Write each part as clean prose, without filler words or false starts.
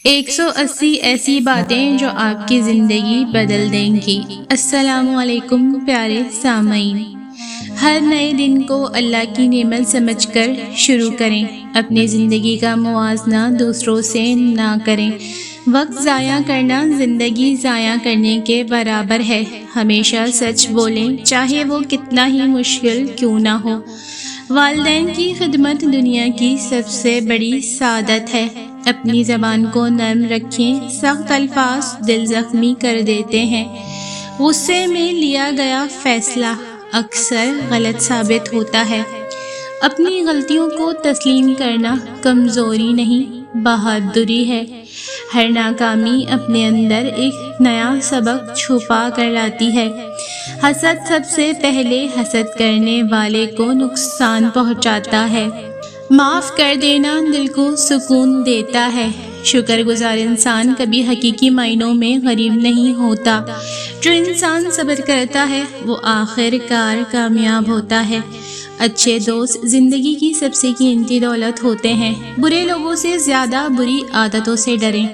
180 ایسی باتیں جو آپ کی زندگی بدل دیں گی۔ السلام علیکم پیارے سامعین، ہر نئے دن کو اللہ کی نعمت سمجھ کر شروع کریں۔ اپنی زندگی کا موازنہ دوسروں سے نہ کریں۔ وقت ضائع کرنا زندگی ضائع کرنے کے برابر ہے۔ ہمیشہ سچ بولیں، چاہے وہ کتنا ہی مشکل کیوں نہ ہو۔ والدین کی خدمت دنیا کی سب سے بڑی سعادت ہے۔ اپنی زبان کو نرم رکھیں، سخت الفاظ دل زخمی کر دیتے ہیں۔ غصے میں لیا گیا فیصلہ اکثر غلط ثابت ہوتا ہے۔ اپنی غلطیوں کو تسلیم کرنا کمزوری نہیں، بہادری ہے۔ ہر ناکامی اپنے اندر ایک نیا سبق چھپا کر لاتی ہے۔ حسد سب سے پہلے حسد کرنے والے کو نقصان پہنچاتا ہے۔ معاف کر دینا دل کو سکون دیتا ہے۔ شکر گزار انسان کبھی حقیقی معنوں میں غریب نہیں ہوتا۔ جو انسان صبر کرتا ہے وہ آخر کار کامیاب ہوتا ہے۔ اچھے دوست زندگی کی سب سے قیمتی دولت ہوتے ہیں۔ برے لوگوں سے زیادہ بری عادتوں سے ڈریں۔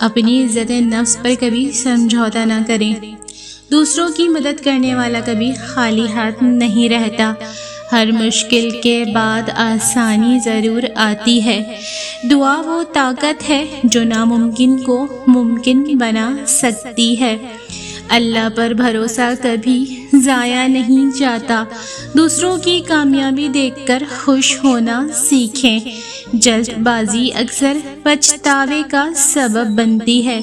اپنی عزت نفس پر کبھی سمجھوتا نہ کریں۔ دوسروں کی مدد کرنے والا کبھی خالی ہاتھ نہیں رہتا۔ ہر مشکل کے بعد آسانی ضرور آتی ہے۔ دعا وہ طاقت ہے جو ناممکن کو ممکن بنا سکتی ہے۔ اللہ پر بھروسہ کبھی ضائع نہیں جاتا۔ دوسروں کی کامیابی دیکھ کر خوش ہونا سیکھیں۔ جلد بازی اکثر پچھتاوے کا سبب بنتی ہے۔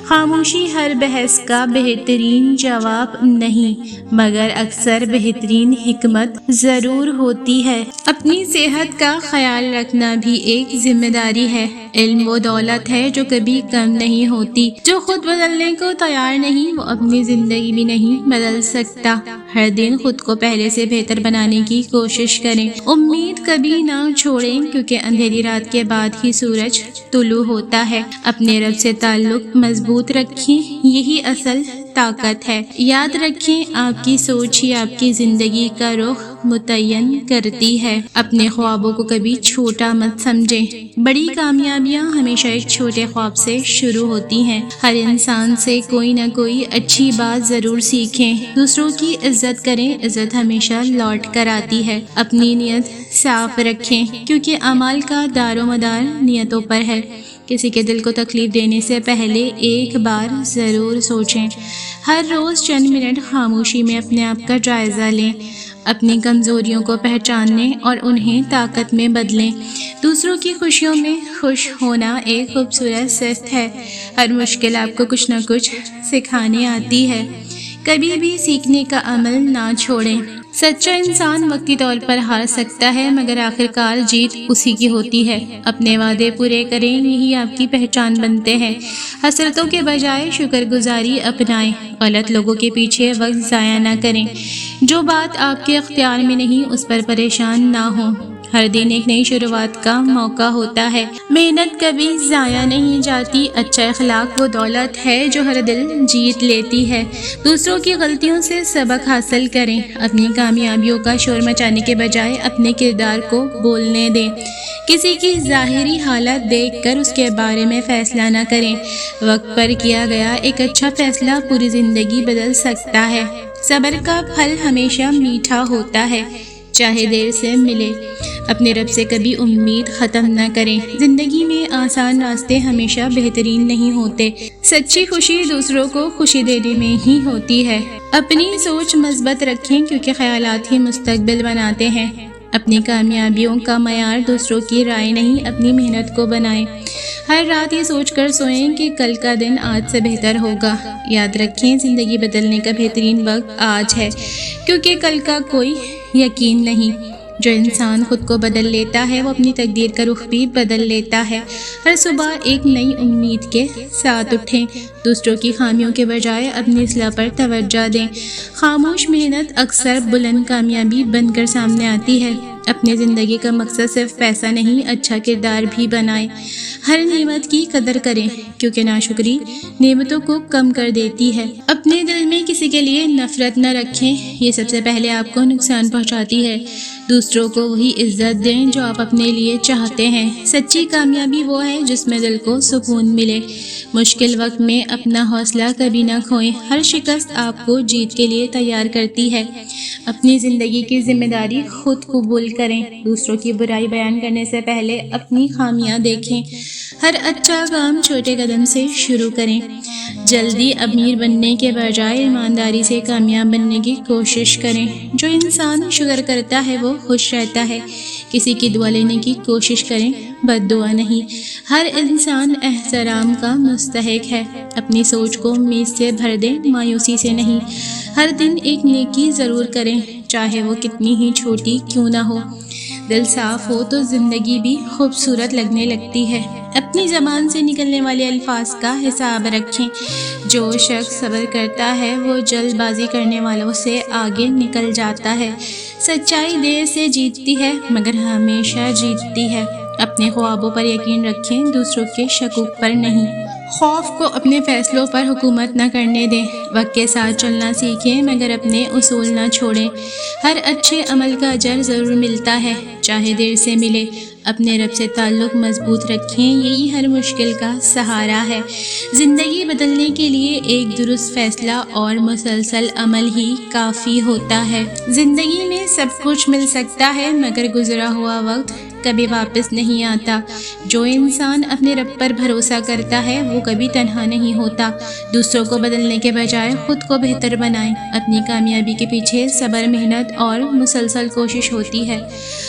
خاموشی ہر بحث کا بہترین جواب نہیں، مگر اکثر بہترین حکمت ضرور ہوتی ہے۔ اپنی صحت کا خیال رکھنا بھی ایک ذمہ داری ہے۔ علم وہ دولت ہے جو کبھی کم نہیں ہوتی۔ جو خود بدلنے کو تیار نہیں وہ اپنی زندگی بھی نہیں بدل سکتا۔ ہر دن خود کو پہلے سے بہتر بنانے کی کوشش کریں۔ امید کبھی نہ چھوڑیں، کیونکہ اندھیری رات کے بعد ہی سورج طلوع ہوتا ہے۔ اپنے رب سے تعلق مضبوط رکھیں، یہی اصل طاقت ہے۔ یاد رکھیں، آپ کی سوچ ہی آپ کی زندگی کا رخ متعین کرتی ہے۔ اپنے خوابوں کو کبھی چھوٹا مت سمجھیں۔ بڑی کامیابیاں ہمیشہ ایک چھوٹے خواب سے شروع ہوتی ہیں۔ ہر انسان سے کوئی نہ کوئی اچھی بات ضرور سیکھیں۔ دوسروں کی عزت کریں، عزت ہمیشہ لوٹ کر آتی ہے۔ اپنی نیت صاف رکھیں، کیونکہ اعمال کا دار و مدار نیتوں پر ہے۔ کسی کے دل کو تکلیف دینے سے پہلے ایک بار ضرور سوچیں۔ ہر روز چند منٹ خاموشی میں اپنے آپ کا جائزہ لیں۔ اپنی کمزوریوں کو پہچانیں اور انہیں طاقت میں بدلیں۔ دوسروں کی خوشیوں میں خوش ہونا ایک خوبصورت صفت ہے۔ ہر مشکل آپ کو کچھ نہ کچھ سکھانے آتی ہے۔ کبھی بھی سیکھنے کا عمل نہ چھوڑیں۔ سچا انسان وقتی طور پر ہار سکتا ہے، مگر آخرکار جیت اسی کی ہوتی ہے۔ اپنے وعدے پورے کریں، یہی آپ کی پہچان بنتے ہیں۔ حسرتوں کے بجائے شکر گزاری اپنائیں۔ غلط لوگوں کے پیچھے وقت ضائع نہ کریں۔ جو بات آپ کے اختیار میں نہیں اس پر پریشان نہ ہوں۔ ہر دن ایک نئی شروعات کا موقع ہوتا ہے۔ محنت کبھی ضائع نہیں جاتی۔ اچھا اخلاق وہ دولت ہے جو ہر دل جیت لیتی ہے۔ دوسروں کی غلطیوں سے سبق حاصل کریں۔ اپنی کامیابیوں کا شور مچانے کے بجائے اپنے کردار کو بولنے دیں۔ کسی کی ظاہری حالت دیکھ کر اس کے بارے میں فیصلہ نہ کریں۔ وقت پر کیا گیا ایک اچھا فیصلہ پوری زندگی بدل سکتا ہے۔ صبر کا پھل ہمیشہ میٹھا ہوتا ہے، چاہے دیر سے ملے۔ اپنے رب سے کبھی امید ختم نہ کریں۔ زندگی میں آسان راستے ہمیشہ بہترین نہیں ہوتے۔ سچی خوشی دوسروں کو خوشی دینے میں ہی ہوتی ہے۔ اپنی سوچ مثبت رکھیں، کیونکہ خیالات ہی مستقبل بناتے ہیں۔ اپنی کامیابیوں کا معیار دوسروں کی رائے نہیں، اپنی محنت کو بنائیں۔ ہر رات یہ سوچ کر سوئیں کہ کل کا دن آج سے بہتر ہوگا۔ یاد رکھیں، زندگی بدلنے کا بہترین وقت آج ہے، کیونکہ کل کا کوئی یقین نہیں۔ جو انسان خود کو بدل لیتا ہے وہ اپنی تقدیر کا رخ بھی بدل لیتا ہے۔ ہر صبح ایک نئی امید کے ساتھ اٹھیں۔ دوسروں کی خامیوں کے بجائے اپنی اصلاح پر توجہ دیں۔ خاموش محنت اکثر بلند کامیابی بن کر سامنے آتی ہے۔ اپنی زندگی کا مقصد صرف پیسہ نہیں، اچھا کردار بھی بنائیں۔ ہر نعمت کی قدر کریں کیونکہ ناشکری نعمتوں کو کم کر دیتی ہے۔ اپنے دل میں کسی کے لیے نفرت نہ رکھیں، یہ سب سے پہلے آپ کو نقصان پہنچاتی ہے۔ دوسروں کو وہی عزت دیں جو آپ اپنے لیے چاہتے ہیں۔ سچی کامیابی وہ ہے جس میں دل کو سکون ملے۔ مشکل وقت میں اپنا حوصلہ کبھی نہ کھوئیں، ہر شکست آپ کو جیت کے لیے تیار کرتی ہے۔ اپنی زندگی کی ذمہ داری خود قبول کریں، دوسروں کی برائی بیان کرنے سے پہلے اپنی خامیاں دیکھیں۔ ہر اچھا کام چھوٹے قدم سے شروع کریں۔ جلدی امیر بننے کے بجائے ایمانداری سے کامیاب بننے کی کوشش کریں۔ جو انسان شکر کرتا ہے وہ خوش رہتا ہے۔ کسی کی دعا لینے کی کوشش کریں، بد دعا نہیں۔ ہر انسان احترام کا مستحق ہے۔ اپنی سوچ کو امید سے بھر دیں، مایوسی سے نہیں۔ ہر دن ایک نیکی ضرور کریں، چاہے وہ کتنی ہی چھوٹی کیوں نہ ہو۔ دل صاف ہو تو زندگی بھی خوبصورت لگنے لگتی ہے۔ اپنی زبان سے نکلنے والے الفاظ کا حساب رکھیں۔ جو شخص صبر کرتا ہے وہ جلد بازی کرنے والوں سے آگے نکل جاتا ہے۔ سچائی دیر سے جیتتی ہے مگر ہمیشہ جیتتی ہے۔ اپنے خوابوں پر یقین رکھیں، دوسروں کے شکوک پر نہیں۔ خوف کو اپنے فیصلوں پر حکومت نہ کرنے دیں۔ وقت کے ساتھ چلنا سیکھیں مگر اپنے اصول نہ چھوڑیں۔ ہر اچھے عمل کا اجر ضرور ملتا ہے، چاہے دیر سے ملے۔ اپنے رب سے تعلق مضبوط رکھیں، یہی ہر مشکل کا سہارا ہے۔ زندگی بدلنے کے لیے ایک درست فیصلہ اور مسلسل عمل ہی کافی ہوتا ہے۔ زندگی میں سب کچھ مل سکتا ہے مگر گزرا ہوا وقت کبھی واپس نہیں آتا۔ جو انسان اپنے رب پر بھروسہ کرتا ہے وہ کبھی تنہا نہیں ہوتا۔ دوسروں کو بدلنے کے بجائے خود کو بہتر بنائیں۔ اپنی کامیابی کے پیچھے صبر، محنت اور مسلسل کوشش ہوتی ہے۔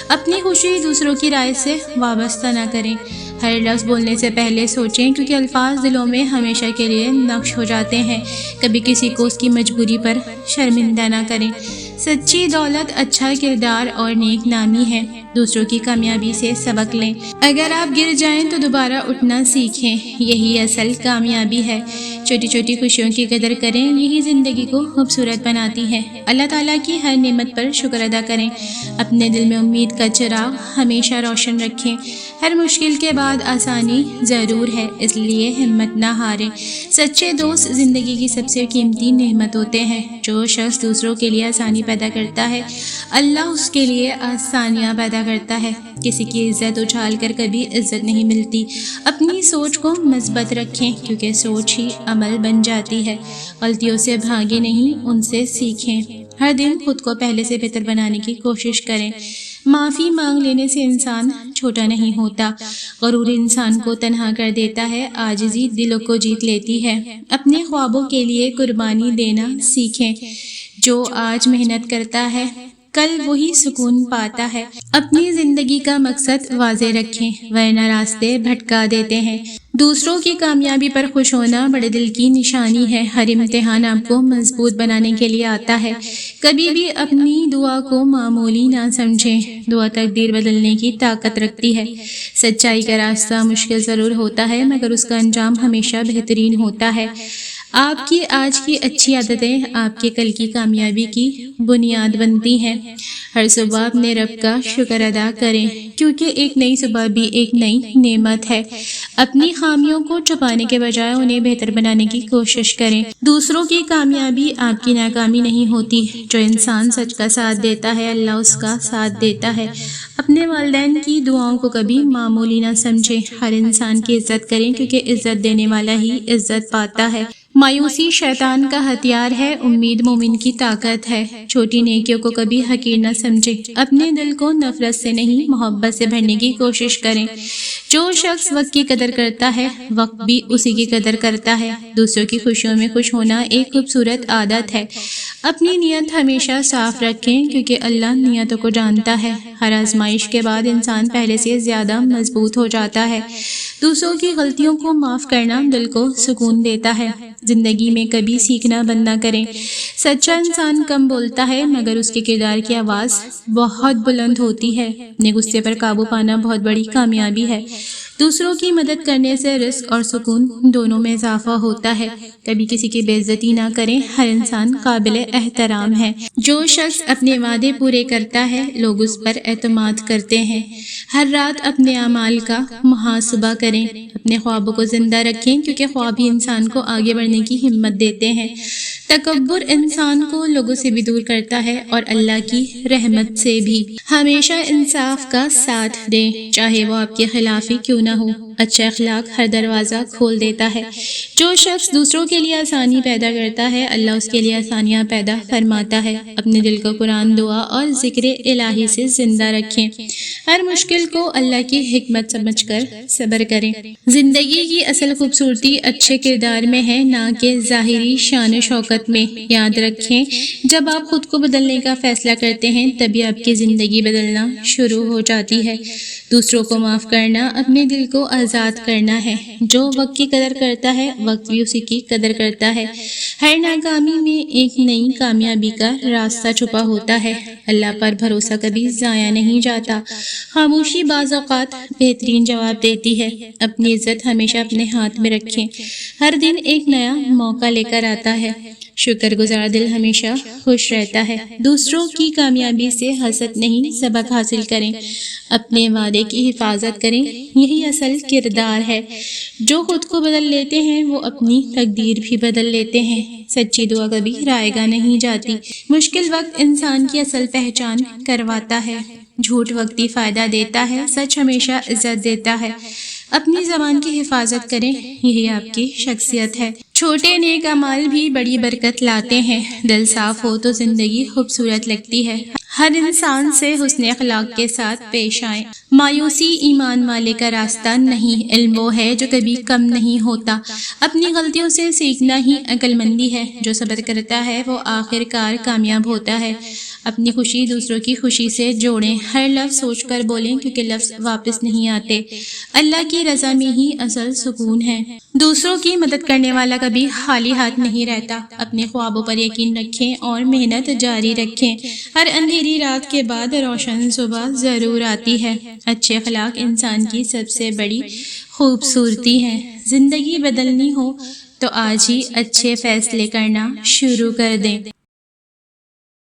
اپنی خوشی دوسروں کی رائے سے وابستہ نہ کریں۔ ہر لفظ بولنے سے پہلے سوچیں کیونکہ الفاظ دلوں میں ہمیشہ کے لیے نقش ہو جاتے ہیں۔ کبھی کسی کو اس کی مجبوری پر شرمندہ نہ کریں۔ سچی دولت اچھا کردار اور نیک نامی ہے۔ دوسروں کی کامیابی سے سبق لیں۔ اگر آپ گر جائیں تو دوبارہ اٹھنا سیکھیں، یہی اصل کامیابی ہے۔ چھوٹی چھوٹی خوشیوں کی قدر کریں، یہی زندگی کو خوبصورت بناتی ہے۔ اللہ تعالیٰ کی ہر نعمت پر شکر ادا کریں۔ اپنے دل میں امید کا چراغ ہمیشہ روشن رکھیں۔ ہر مشکل کے بعد آسانی ضرور ہے، اس لیے ہمت نہ ہاریں۔ سچے دوست زندگی کی سب سے قیمتی نعمت ہوتے ہیں۔ جو شخص دوسروں کے لیے آسانی پیدا کرتا ہے اللہ اس کے لیے آسانیاں پیدا کرتا ہے۔ کسی کی عزت اچھال کر کبھی عزت نہیں ملتی۔ اپنی سوچ کو مثبت رکھیں کیونکہ سوچ ہی عمل بن جاتی ہے۔ غلطیوں سے بھاگیں نہیں، ان سے سیکھیں۔ ہر دن خود کو پہلے سے بہتر بنانے کی کوشش کریں۔ معافی مانگ لینے سے انسان چھوٹا نہیں ہوتا، غرور انسان کو تنہا کر دیتا ہے، عاجزی دلوں کو جیت لیتی ہے۔ اپنے خوابوں کے لیے قربانی دینا سیکھیں۔ جو آج محنت کرتا ہے کل وہی سکون پاتا ہے۔ اپنی زندگی کا مقصد واضح رکھیں ورنہ راستے بھٹکا دیتے ہیں۔ دوسروں کی کامیابی پر خوش ہونا بڑے دل کی نشانی ہے۔ ہر امتحان آپ کو مضبوط بنانے کے لیے آتا ہے۔ کبھی بھی اپنی دعا کو معمولی نہ سمجھیں، دعا تقدیر بدلنے کی طاقت رکھتی ہے۔ سچائی کا راستہ مشکل ضرور ہوتا ہے مگر اس کا انجام ہمیشہ بہترین ہوتا ہے۔ آپ کی آج کی اچھی عادتیں آپ کے کل کی کامیابی کی بنیاد بنتی ہیں۔ ہر صبح اپنے رب کا شکر ادا کریں کیونکہ ایک نئی صبح بھی ایک نئی نعمت ہے۔ اپنی خامیوں کو چھپانے کے بجائے انہیں بہتر بنانے کی کوشش کریں۔ دوسروں کی کامیابی آپ کی ناکامی نہیں ہوتی۔ جو انسان سچ کا ساتھ دیتا ہے اللہ اس کا ساتھ دیتا ہے۔ اپنے والدین کی دعاؤں کو کبھی معمولی نہ سمجھیں۔ ہر انسان کی عزت کریں کیونکہ عزت دینے والا ہی عزت پاتا ہے۔ مایوسی شیطان کا ہتھیار ہے، امید مومن کی طاقت ہے۔ چھوٹی نیکیوں کو کبھی حقیر نہ سمجھیں۔ اپنے دل کو نفرت سے نہیں محبت سے بھرنے کی کوشش کریں۔ جو شخص وقت کی قدر کرتا ہے وقت بھی اسی کی قدر کرتا ہے۔ دوسروں کی خوشیوں میں خوش ہونا ایک خوبصورت عادت ہے۔ اپنی نیت ہمیشہ صاف رکھیں کیونکہ اللہ نیتوں کو جانتا ہے۔ ہر آزمائش کے بعد انسان پہلے سے زیادہ مضبوط ہو جاتا ہے۔ دوسروں کی غلطیوں کو معاف کرنا دل کو سکون دیتا ہے۔ زندگی میں کبھی سیکھنا بند نہ کریں۔ سچا انسان کم بولتا ہے مگر اس کے کردار کی آواز بہت بلند ہوتی ہے۔ اپنے غصے پر قابو پانا بہت بڑی کامیابی ہے۔ دوسروں کی مدد کرنے سے رزق اور سکون دونوں میں اضافہ ہوتا ہے۔ کبھی کسی کی بے عزتی نہ کریں، ہر انسان قابل احترام ہے۔ جو شخص اپنے وعدے پورے کرتا ہے لوگ اس پر اعتماد کرتے ہیں۔ ہر رات اپنے اعمال کا محاسبہ کریں، اپنے خوابوں کو زندہ رکھیں کیونکہ خواب ہی انسان کو آگے بڑھنے کی ہمت دیتے ہیں۔ تکبر انسان کو لوگوں سے بھی دور کرتا ہے اور اللہ کی رحمت سے بھی۔ ہمیشہ انصاف کا ساتھ دیں، چاہے وہ آپ کے خلاف ہی کیوں نہ ہو۔ اچھا اخلاق ہر دروازہ کھول دیتا ہے۔ جو شخص دوسروں کے لیے آسانی پیدا کرتا ہے اللہ اس کے لیے آسانیاں پیدا فرماتا ہے۔ اپنے دل کو قرآن، دعا اور ذکر الہی سے زندہ رکھیں۔ ہر مشکل کو اللہ کی حکمت سمجھ کر صبر کریں۔ زندگی کی اصل خوبصورتی اچھے کردار میں ہے، نہ کہ ظاہری شان و شوکت میں۔ یاد رکھیں، جب آپ خود کو بدلنے کا فیصلہ کرتے ہیں تبھی آپ کی زندگی بدلنا شروع ہو جاتی ہے۔ دوسروں کو معاف کرنا اپنے دل کو آزاد کرنا ہے۔ جو وقت کی قدر کرتا ہے وقت بھی اسی کی قدر کرتا ہے۔ ہر ناکامی میں ایک نئی کامیابی کا راستہ چھپا ہوتا ہے۔ اللہ پر بھروسہ کبھی ضائع نہیں جاتا۔ خاموشی بعض اوقات بہترین جواب دیتی ہے۔ اپنی عزت ہمیشہ اپنے ہاتھ میں رکھیں، ہر دن ایک نیا موقع لے کر آتا ہے۔ شکر گزار دل ہمیشہ خوش رہتا ہے۔ دوسروں کی کامیابی سے حسد نہیں، سبق حاصل کریں۔ اپنے وعدے کی حفاظت کریں، یہی اصل کردار ہے۔ جو خود کو بدل لیتے ہیں وہ اپنی تقدیر بھی بدل لیتے ہیں۔ سچی دعا کبھی رائے گاہ نہیں جاتی۔ مشکل وقت انسان کی اصل پہچان کرواتا ہے۔ جھوٹ وقتی فائدہ دیتا ہے، سچ ہمیشہ عزت دیتا ہے۔ اپنی زبان کی حفاظت کریں، یہی آپ کی شخصیت ہے۔ چھوٹے نیک اعمال بھی بڑی برکت لاتے ہیں۔ دل صاف ہو تو زندگی خوبصورت لگتی ہے۔ ہر انسان سے حسن اخلاق کے ساتھ پیش آئیں۔ مایوسی ایمان والے کا راستہ نہیں، علم وہ ہے جو کبھی کم نہیں ہوتا۔ اپنی غلطیوں سے سیکھنا ہی عقل مندی ہے۔ جو صبر کرتا ہے وہ آخر کار کامیاب ہوتا ہے۔ اپنی خوشی دوسروں کی خوشی سے جوڑیں۔ ہر لفظ سوچ کر بولیں کیونکہ لفظ واپس نہیں آتے۔ اللہ کی رضا میں ہی اصل سکون ہے۔ دوسروں کی مدد کرنے والا کبھی خالی ہاتھ نہیں رہتا۔ اپنے خوابوں پر یقین رکھیں اور محنت جاری رکھیں۔ ہر اندھیری رات کے بعد روشن صبح ضرور آتی ہے۔ اچھے اخلاق انسان کی سب سے بڑی خوبصورتی ہے۔ زندگی بدلنی ہو تو آج ہی اچھے فیصلے کرنا شروع کر دیں۔